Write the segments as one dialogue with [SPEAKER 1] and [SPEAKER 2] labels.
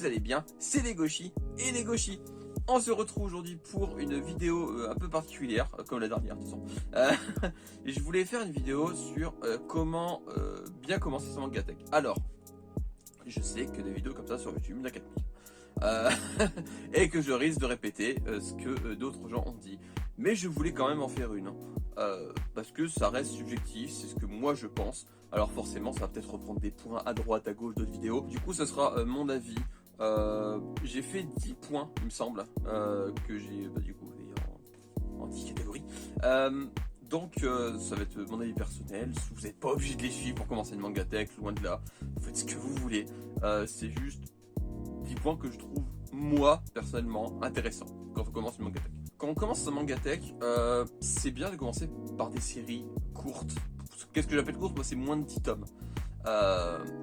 [SPEAKER 1] vous allez bien, c'est Legoshi et Legoshi. On se retrouve aujourd'hui pour une vidéo un peu particulière, comme la dernière de toute façon. Je voulais faire une vidéo sur comment bien commencer son manga tech. Alors, je sais que des vidéos comme ça sur YouTube, il y en a 4000. Et que je risque de répéter ce que d'autres gens ont dit. Mais je voulais quand même en faire une. Parce que ça reste subjectif, c'est ce que moi je pense. Alors forcément, ça va peut-être reprendre des points à droite, à gauche d'autres vidéos. Du coup, ce sera mon avis. J'ai fait 10 points, il me semble, que j'ai du coup en 10 catégories. Donc ça va être mon avis personnel. Vous n'êtes pas obligé de les suivre pour commencer une manga tech, loin de là. Vous faites ce que vous voulez. C'est juste 10 points que je trouve, moi, personnellement, intéressants quand on commence une manga tech. Quand on commence un manga tech, c'est bien de commencer par des séries courtes. Qu'est-ce que j'appelle courte? Moi, c'est moins de 10 tomes.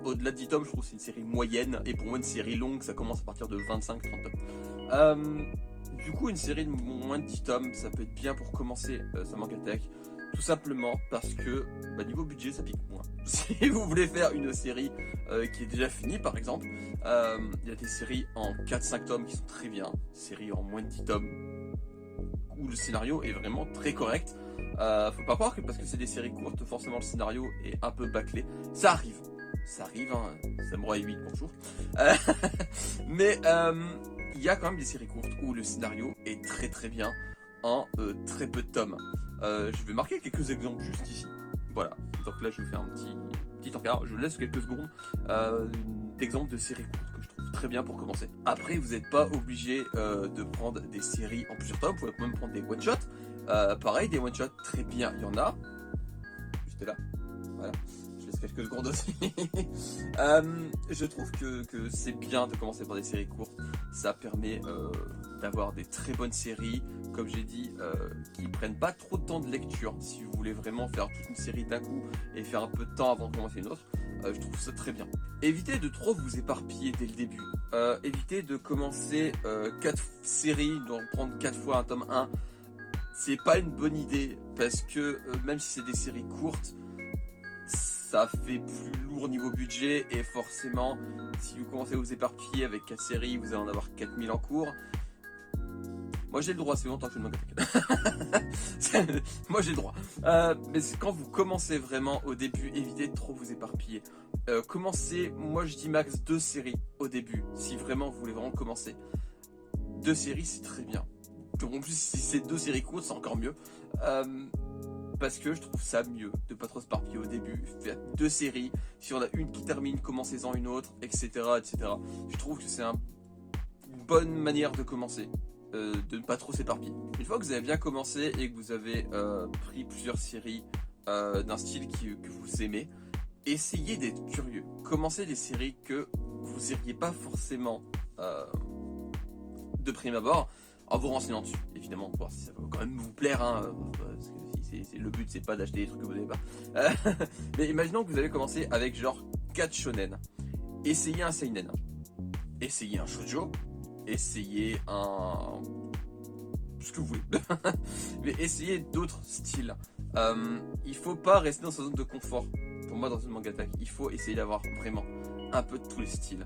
[SPEAKER 1] Au-delà de 10 tomes, je trouve que c'est une série moyenne. Et pour moi, une série longue, ça commence à partir de 25-30 tomes. Du coup, une série de moins de 10 tomes, ça peut être bien pour commencer sa manga tech. Tout simplement parce que niveau budget, ça pique moins. Si vous voulez faire une série qui est déjà finie, par exemple, il y a des séries en 4-5 tomes qui sont très bien. Séries en moins de 10 tomes où le scénario est vraiment très correct. Faut pas croire que parce que c'est des séries courtes, forcément le scénario est un peu bâclé. Ça arrive, hein. Samurai 8, bonjour. Mais il y a quand même des séries courtes où le scénario est très très bien en très peu de tomes. Je vais marquer quelques exemples juste ici. Voilà, donc là je vais faire un petit encart, je vous laisse quelques secondes d'exemples de séries courtes que je trouve très bien pour commencer. Après, vous n'êtes pas obligé de prendre des séries en plusieurs tomes, vous pouvez même prendre des one-shots. Pareil, des one-shots très bien, il y en a. Juste là, voilà, je laisse quelques secondes aussi. Je trouve que c'est bien de commencer par des séries courtes, ça permet d'avoir des très bonnes séries, comme j'ai dit, qui prennent pas trop de temps de lecture. Si vous voulez vraiment faire toute une série d'un coup et faire un peu de temps avant de commencer une autre, je trouve ça très bien. Évitez de trop vous éparpiller dès le début. Évitez de commencer 4 séries, donc prendre 4 fois un tome 1. C'est pas une bonne idée parce que même si c'est des séries courtes, ça fait plus lourd niveau budget et forcément, si vous commencez à vous éparpiller avec 4 séries, vous allez en avoir 4000 en cours. Moi j'ai le droit, c'est longtemps que je ne manga tech. Moi j'ai le droit. Mais quand vous commencez vraiment au début, évitez de trop vous éparpiller. Commencez, moi je dis max 2 séries au début, si vraiment vous voulez vraiment commencer. 2 séries c'est très bien. En plus si c'est 2 séries courtes c'est encore mieux. Parce que je trouve ça mieux de pas trop se parpiller au début. Faites 2 séries, si on a une qui termine, commencez-en une autre, etc., etc. Je trouve que c'est une bonne manière de commencer. De ne pas trop s'éparpiller. Une fois que vous avez bien commencé et que vous avez pris plusieurs séries d'un style que vous aimez, essayez d'être curieux. Commencez des séries que vous n'iriez pas forcément de prime abord, en vous renseignant dessus, évidemment, pour voir si ça va quand même vous plaire. Parce que le but, c'est pas d'acheter des trucs que vous n'avez pas. Mais imaginons que vous avez commencé avec genre 4 shonen. Essayez un seinen. Essayez un shoujo. Essayez ce que vous voulez. Mais essayez d'autres styles. Il faut pas rester dans sa zone de confort. Pour moi, dans une manga tech, il faut essayer d'avoir vraiment un peu de tous les styles.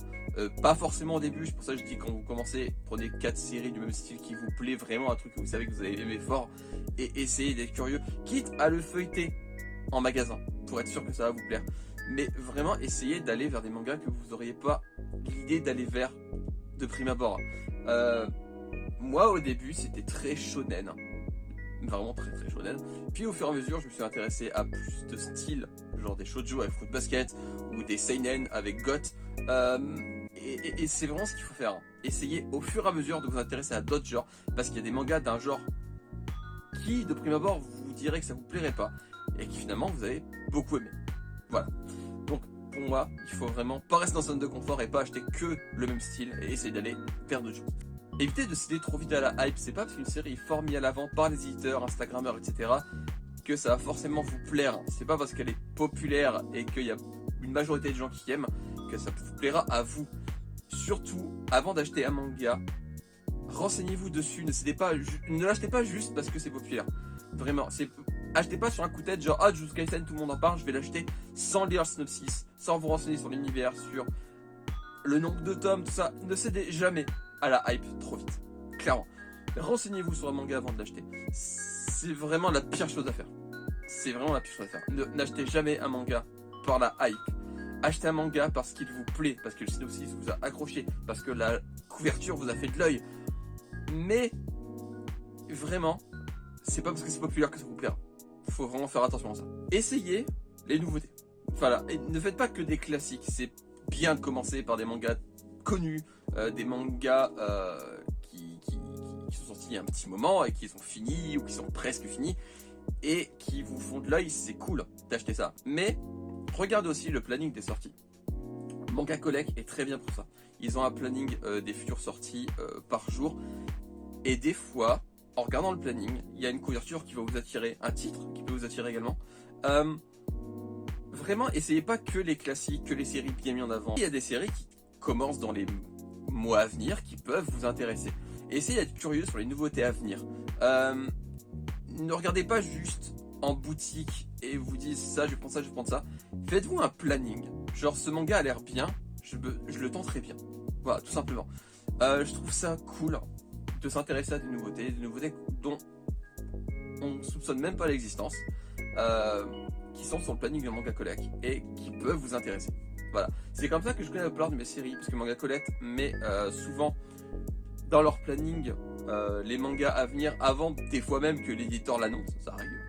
[SPEAKER 1] Pas forcément au début, c'est pour ça que je dis quand vous commencez, prenez 4 séries du même style qui vous plaît, vraiment un truc que vous savez que vous avez aimé fort, et essayez d'être curieux, quitte à le feuilleter en magasin, pour être sûr que ça va vous plaire. Mais vraiment, essayez d'aller vers des mangas que vous n'auriez pas l'idée d'aller vers de prime abord. Moi au début c'était très shonen, vraiment très très shonen. Puis au fur et à mesure je me suis intéressé à plus de styles, genre des shoujo avec Fruit Basket ou des seinen avec Got. Et c'est vraiment ce qu'il faut faire. Essayez au fur et à mesure de vous intéresser à d'autres genres, parce qu'il y a des mangas d'un genre qui de prime abord vous direz que ça vous plairait pas et qui finalement vous avez beaucoup aimé. Voilà. Donc pour moi, il faut vraiment pas rester dans sa zone de confort et pas acheter que le même style et essayer d'aller vers d'autres choses. Évitez de céder trop vite à la hype, c'est pas parce qu'une série est fort mise à l'avant par les éditeurs, instagrammeurs, etc. que ça va forcément vous plaire. C'est pas parce qu'elle est populaire et qu'il y a une majorité de gens qui aiment que ça vous plaira à vous. Surtout, avant d'acheter un manga, renseignez-vous dessus, ne l'achetez pas juste parce que c'est populaire. Vraiment, achetez pas sur un coup de tête, genre ah Jujutsu Kaisen tout le monde en parle, je vais l'acheter sans lire le synopsis, sans vous renseigner sur l'univers, sur le nombre de tomes, tout ça, ne cédez jamais à la hype trop vite. Clairement. Renseignez-vous sur un manga avant de l'acheter. C'est vraiment la pire chose à faire. C'est vraiment la pire chose à faire. N'achetez jamais un manga par la hype. Achetez un manga parce qu'il vous plaît, parce que le synopsis vous a accroché, parce que la couverture vous a fait de l'œil. Mais vraiment, c'est pas parce que c'est populaire que ça vous plaira. Faut vraiment faire attention à ça. Essayez les nouveautés. Voilà, et ne faites pas que des classiques. C'est bien de commencer par des mangas connus, des mangas qui sont sortis il y a un petit moment et qui sont finis ou qui sont presque finis et qui vous font de l'œil. C'est cool d'acheter ça. Mais regardez aussi le planning des sorties. Manga Collect est très bien pour ça. Ils ont un planning des futures sorties par jour. Et des fois, en regardant le planning, il y a une couverture qui va vous attirer, un titre qui peut vous attirer également. Vraiment, essayez pas que les classiques, que les séries bien mises en avant. Il y a des séries qui commencent dans les mois à venir qui peuvent vous intéresser. Essayez d'être curieux sur les nouveautés à venir. Ne regardez pas juste en boutique et vous dites ça, je vais prendre ça, je vais prendre ça. Faites-vous un planning. Genre, ce manga a l'air bien, je le tenterai bien. Voilà, tout simplement. Je trouve ça cool de s'intéresser à des nouveautés dont on ne soupçonne même pas l'existence, qui sont sur le planning de Manga Collect et qui peuvent vous intéresser. Voilà, c'est comme ça que je connais la plupart de mes séries, parce que Manga Collect met souvent dans leur planning les mangas à venir avant des fois même que l'éditeur l'annonce, ça arrive.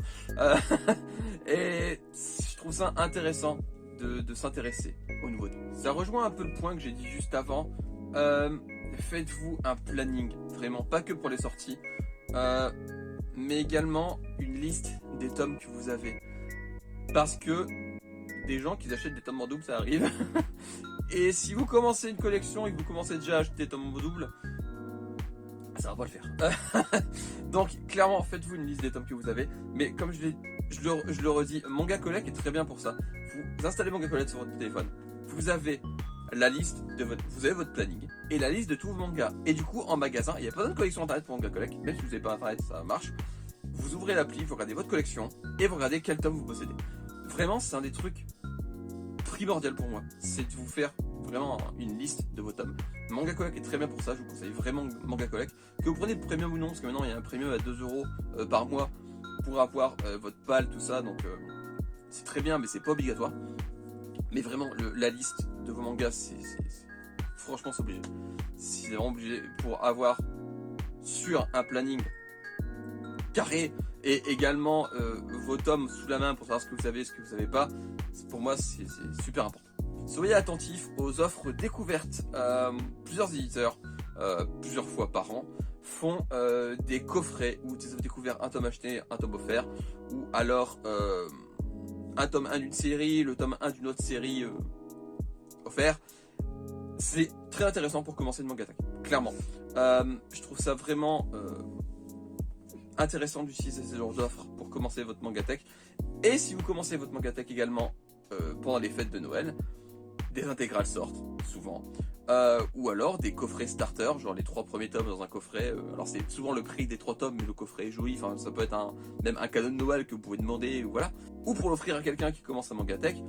[SPEAKER 1] Et je trouve ça intéressant de s'intéresser aux nouveautés. Ça rejoint un peu le point que j'ai dit juste avant. Faites-vous un planning, vraiment, pas que pour les sorties, mais également une liste des tomes que vous avez. Parce que des gens qui achètent des tomes en double, ça arrive. Et si vous commencez une collection et que vous commencez déjà à acheter des tomes en double, ça va pas le faire. Donc clairement, faites-vous une liste des tomes que vous avez. Mais comme je le redis, Manga Collect est très bien pour ça. Vous installez Manga Collect sur votre téléphone. Vous avez la liste vous avez votre planning et la liste de tous vos mangas. Et du coup, en magasin, il y a pas de collection internet pour Manga Collect. Même si vous n'avez pas internet, ça marche. Vous ouvrez l'appli, vous regardez votre collection et vous regardez quel tome vous possédez. Vraiment, c'est un des trucs primordial pour moi. C'est de vous faire vraiment une liste de vos tomes. Manga Collect est très bien pour ça. Je vous conseille vraiment Manga Collect. Que vous prenez le premium ou non, parce que maintenant il y a un premium à 2€ par mois pour avoir votre PAL, tout ça. Donc c'est très bien, mais c'est pas obligatoire. Mais vraiment, la liste de vos mangas, franchement, c'est obligé. C'est vraiment obligé pour avoir sur un planning carré et également vos tomes sous la main pour savoir ce que vous savez, ce que vous savez pas. Pour moi, c'est super important. Soyez attentifs aux offres découvertes. Plusieurs éditeurs, plusieurs fois par an, font des coffrets où ils ont découvert un tome acheté, un tome offert, ou alors un tome 1 d'une série, le tome 1 d'une autre série offert. C'est très intéressant pour commencer le Mangatech, clairement. Je trouve ça vraiment intéressant d'utiliser ces genres d'offres pour commencer votre Mangatech. Et si vous commencez votre Mangatech également pendant les fêtes de Noël, des intégrales sortent souvent. Ou alors des coffrets starter, genre les 3 premiers tomes dans un coffret. Alors c'est souvent le prix des 3 tomes, mais le coffret est joli. Enfin, ça peut être même un cadeau de Noël que vous pouvez demander, voilà. Ou pour l'offrir à quelqu'un qui commence à Mangatech.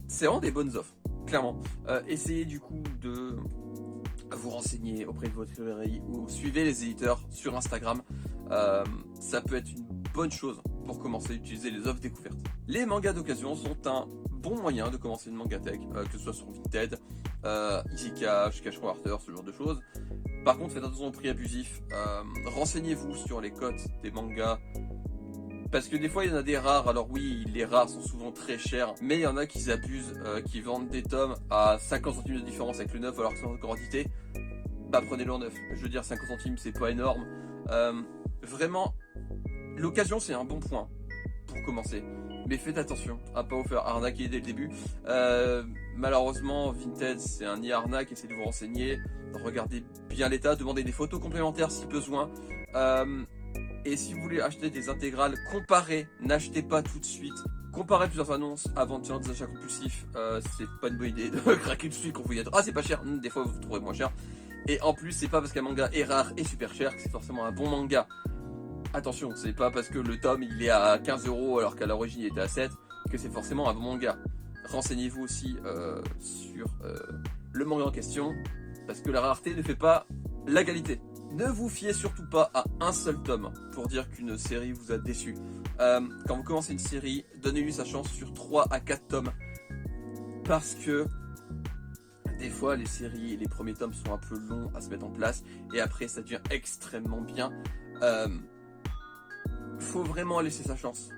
[SPEAKER 1] C'est vraiment des bonnes offres, clairement. Essayez du coup de vous renseigner auprès de votre librairie ou suivez les éditeurs sur Instagram. Ça peut être une bonne chose pour commencer à utiliser les offres découvertes. Les mangas d'occasion sont un bon moyen de commencer une Mangatech, que ce soit sur Vinted, Isekai, Shikashiro Arthur, ce genre de choses. Par contre, faites attention au prix abusif. Renseignez-vous sur les cotes des mangas. Parce que des fois, il y en a des rares. Alors oui, les rares sont souvent très chers. Mais il y en a qui abusent, qui vendent des tomes à 50 centimes de différence avec le neuf alors que c'est en quantité. Bah prenez-le en neuf. Je veux dire, 50 centimes, c'est pas énorme. Vraiment, l'occasion, c'est un bon point pour commencer. Mais faites attention à pas vous faire arnaquer dès le début. Malheureusement, Vinted, c'est un nid à arnaque. Essayez de vous renseigner. Regardez bien l'état. Demandez des photos complémentaires si besoin. Et si vous voulez acheter des intégrales, comparez. N'achetez pas tout de suite. Comparez plusieurs annonces avant de faire des achats compulsifs. C'est pas une bonne idée de craquer tout de suite quand vous y êtes. Ah, c'est pas cher. Des fois, vous trouverez moins cher. Et en plus, c'est pas parce qu'un manga est rare et super cher que c'est forcément un bon manga. Attention, c'est pas parce que le tome il est à 15€ alors qu'à l'origine il était à 7 que c'est forcément un bon manga. Renseignez-vous aussi sur le manga en question, parce que la rareté ne fait pas la qualité. Ne vous fiez surtout pas à un seul tome pour dire qu'une série vous a déçu. Quand vous commencez une série, donnez-lui sa chance sur 3 à 4 tomes, parce que des fois les séries, les premiers tomes sont un peu longs à se mettre en place, et après ça devient extrêmement bien. Faut vraiment laisser sa chance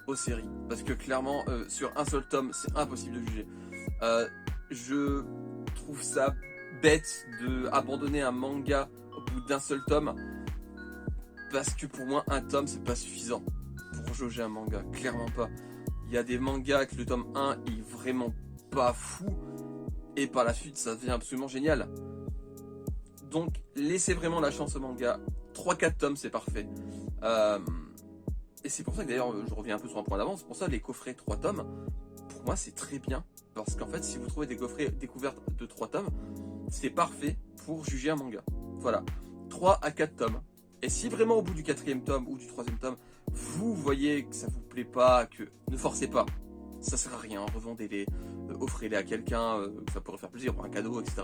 [SPEAKER 1] aux séries, parce que clairement sur un seul tome c'est impossible de juger. Je trouve ça bête de abandonner un manga au bout d'un seul tome, parce que pour moi un tome c'est pas suffisant pour jauger un manga, clairement pas. Il y a des mangas que le tome 1 est vraiment pas fou et par la suite ça devient absolument génial. Donc laissez vraiment la chance au manga. 3-4 tomes c'est parfait. Et c'est pour ça que d'ailleurs je reviens un peu sur un point d'avance, pour ça les coffrets 3 tomes, pour moi c'est très bien. Parce qu'en fait si vous trouvez des coffrets découvertes de 3 tomes, c'est parfait pour juger un manga. Voilà, 3 à 4 tomes. Et si vraiment au bout du 4e tome ou du 3e tome, vous voyez que ça vous plaît pas, que ne forcez pas. Ça sert à rien, revendez-les, offrez-les à quelqu'un, ça pourrait faire plaisir pour un cadeau, etc.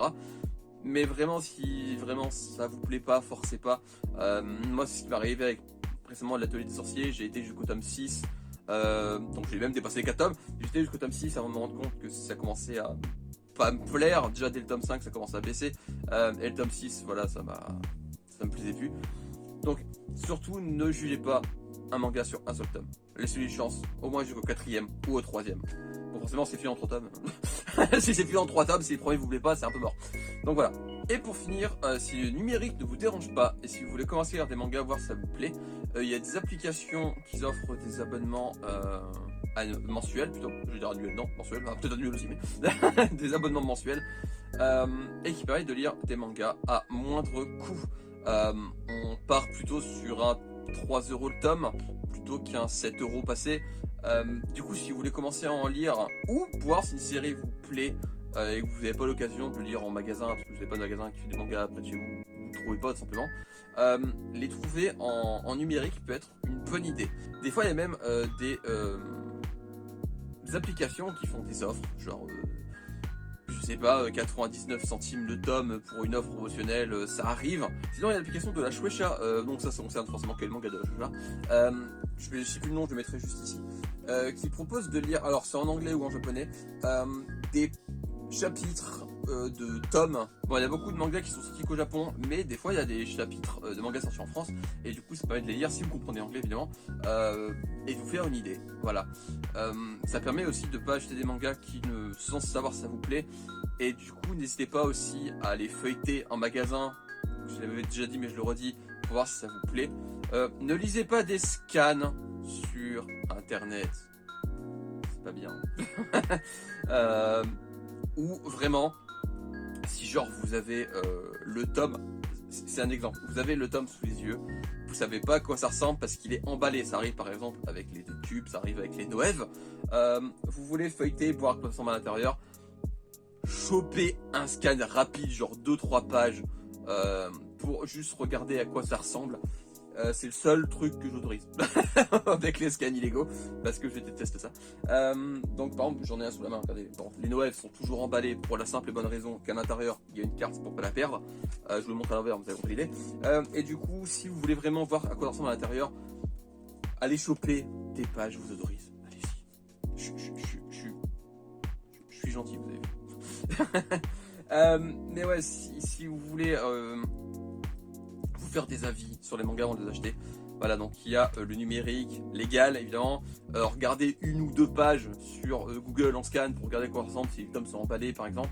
[SPEAKER 1] Mais vraiment, si vraiment ça vous plaît pas, forcez pas. Moi, c'est ce qui m'est arrivé avec récemment l'atelier des sorciers. J'ai été jusqu'au tome 6, donc j'ai même dépassé les 4 tomes. J'étais jusqu'au tome 6 avant de me rendre compte que ça commençait à pas me plaire. Déjà dès le tome 5, ça commençait à baisser. Et le tome 6, voilà, ça me plaisait plus. Donc, surtout, ne jugez pas un manga sur un seul tome. Laissez-lui une chance, au moins jusqu'au 4e ou au 3e. Bon, forcément, c'est fini en 3 tomes. Si c'est fini en 3 tomes, si le premier vous plaît pas, c'est un peu mort. Donc voilà. Et pour finir, si le numérique ne vous dérange pas, et si vous voulez commencer à lire des mangas, voir si ça vous plaît, il y a des applications qui offrent des abonnements mensuels, plutôt. Je vais dire annuels, non, mensuels, peut-être annuels aussi, mais des abonnements mensuels, et qui permettent de lire des mangas à moindre coût. On part plutôt sur un 3 € le tome plutôt qu'un 7 € passé. Du coup, si vous voulez commencer à en lire ou voir si une série vous plaît et que vous n'avez pas l'occasion de le lire en magasin, parce que vous n'avez pas de magasin qui fait des mangas près de chez vous, vous ne trouvez pas tout simplement, les trouver en numérique peut être une bonne idée. Des fois, il y a même des applications qui font des offres, genre je sais pas, 99 centimes le tome pour une offre promotionnelle, ça arrive. Sinon il y a l'application de la Shueisha, donc ça concerne forcément quel manga de la Shueisha, je sais plus le nom, je le mettrai juste ici, qui propose de lire, alors c'est en anglais ou en japonais, des chapitres de tomes. Bon, il y a beaucoup de mangas qui sont sortis qu'au Japon, mais des fois il y a des chapitres de mangas sortis en France, et du coup ça permet de les lire si vous comprenez anglais évidemment, et de vous faire une idée. Voilà. Ça permet aussi de ne pas acheter des mangas qui ne, sans savoir si ça vous plaît, et du coup n'hésitez pas aussi à les feuilleter en magasin. Je l'avais déjà dit mais je le redis pour voir si ça vous plaît. Ne lisez pas des scans sur internet, c'est pas bien. Ou vraiment, si genre vous avez le tome, c'est un exemple, vous avez le tome sous les yeux, vous savez pas à quoi ça ressemble parce qu'il est emballé, ça arrive par exemple avec les tubes, ça arrive avec les Noëves, vous voulez feuilleter, voir à quoi ça ressemble à l'intérieur, choper un scan rapide, genre 2-3 pages, pour juste regarder à quoi ça ressemble. C'est le seul truc que j'autorise avec les scans illégaux, parce que je déteste ça. Donc par exemple, j'en ai un sous la main, regardez. Bon, les Noëls sont toujours emballés pour la simple et bonne raison qu'à l'intérieur il y a une carte pour pas la perdre. Je vous le montre à l'envers, vous avez compris l'idée. Et du coup, si vous voulez vraiment voir à quoi ça ressemble à l'intérieur, allez choper des pages, je vous autorise. Allez-y. Je suis gentil, vous avez vu. Mais ouais, si vous voulez faire des avis sur les mangas avant de les acheter. Voilà, donc il y a le numérique légal évidemment. Regardez 1 ou 2 pages sur Google en scan pour regarder à quoi ça ressemble si les tomes sont emballés par exemple.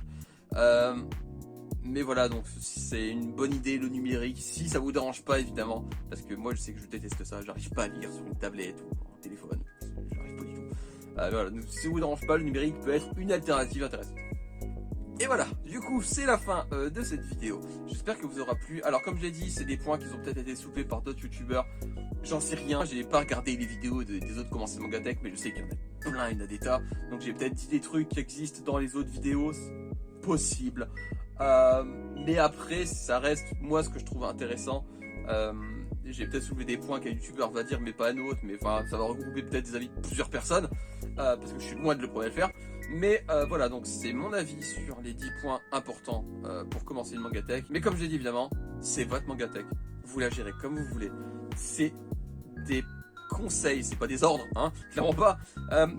[SPEAKER 1] Mais voilà, donc c'est une bonne idée le numérique, si ça vous dérange pas évidemment, parce que moi je sais que je déteste ça, j'arrive pas à lire sur une tablette ou un téléphone, j'arrive pas du tout. Voilà, donc si ça vous dérange pas, le numérique peut être une alternative intéressante. Et voilà, du coup c'est la fin de cette vidéo, j'espère que vous aura plu. Alors comme je l'ai dit, c'est des points qui ont peut-être été soupés par d'autres youtubeurs, j'en sais rien, j'ai pas regardé les vidéos des autres comment c'est Mangatech, mais je sais qu'il y en a plein, il y en a des tas, donc j'ai peut-être dit des trucs qui existent dans les autres vidéos, possible. Mais après ça reste moi ce que je trouve intéressant, j'ai peut-être soulevé des points qu'un youtubeur va dire, mais pas un autre, mais enfin, ça va regrouper peut-être des avis de plusieurs personnes, parce que je suis loin de le premier à le faire. Mais voilà, donc c'est mon avis sur les 10 points importants pour commencer une Mangatech. Mais comme je l'ai dit, évidemment, c'est votre Mangatech. Vous la gérez comme vous voulez. C'est des conseils, c'est pas des ordres, hein, clairement pas.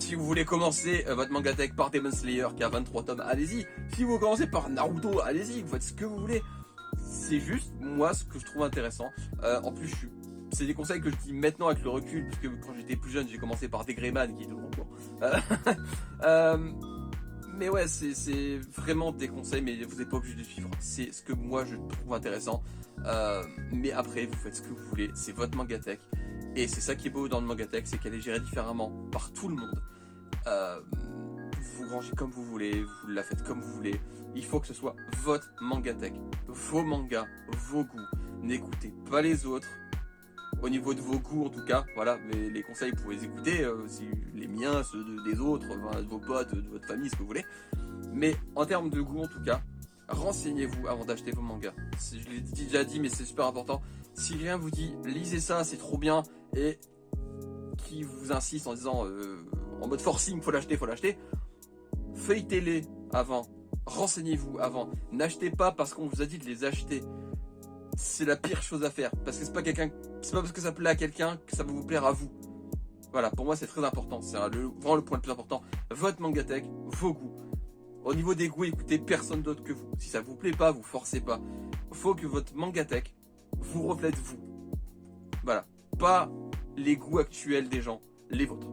[SPEAKER 1] Si vous voulez commencer votre Mangatech par Demon Slayer qui a 23 tomes, allez-y. Si vous commencez par Naruto, allez-y, vous faites ce que vous voulez. C'est juste, moi, ce que je trouve intéressant. En plus, c'est des conseils que je dis maintenant avec le recul, parce que quand j'étais plus jeune, j'ai commencé par Degreyman, qui est toujours en cours. Mais ouais, c'est vraiment des conseils, mais vous n'êtes pas obligé de suivre. C'est ce que moi, je trouve intéressant. Mais après, vous faites ce que vous voulez. C'est votre Mangatech. Et c'est ça qui est beau dans le Mangatech, c'est qu'elle est gérée différemment par tout le monde. Vous rangez comme vous voulez, vous la faites comme vous voulez. Il faut que ce soit votre Mangatech, vos mangas, vos goûts. N'écoutez pas les autres. Au niveau de vos goûts en tout cas, voilà, mais les conseils vous pouvez les écouter, les miens, ceux des autres, de vos potes, de votre famille, ce que vous voulez. Mais en termes de goût en tout cas, renseignez-vous avant d'acheter vos mangas. Je l'ai déjà dit, mais c'est super important. Si rien vous dit, lisez ça, c'est trop bien, et qui vous insiste en disant, en mode forcing, faut l'acheter, feuilletez-les avant, renseignez-vous avant. N'achetez pas parce qu'on vous a dit de les acheter. C'est la pire chose à faire, parce que c'est pas parce que ça plaît à quelqu'un que ça va vous plaire à vous. Voilà, pour moi c'est très important, c'est vraiment le point le plus important. Votre Mangatech, vos goûts. Au niveau des goûts, écoutez personne d'autre que vous. Si ça vous plaît pas, vous forcez pas. Faut que votre Mangatech vous reflète vous. Voilà, pas les goûts actuels des gens, les vôtres.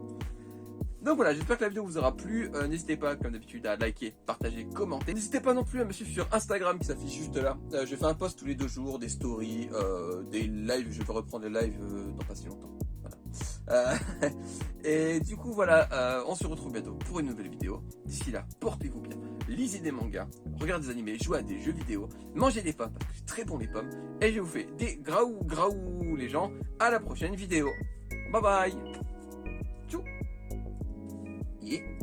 [SPEAKER 1] Donc voilà, j'espère que la vidéo vous aura plu. N'hésitez pas, comme d'habitude, à liker, partager, commenter. N'hésitez pas non plus à me suivre sur Instagram qui s'affiche juste là. Je fais un post tous les 2 jours, des stories, des lives. Je vais reprendre les lives dans pas si longtemps. Voilà. Et du coup, voilà, on se retrouve bientôt pour une nouvelle vidéo. D'ici là, portez-vous bien, lisez des mangas, regardez des animés, jouez à des jeux vidéo, mangez des pommes parce que c'est très bon les pommes. Et je vous fais des graou les gens. À la prochaine vidéo. Bye bye. Tchou. Yeah.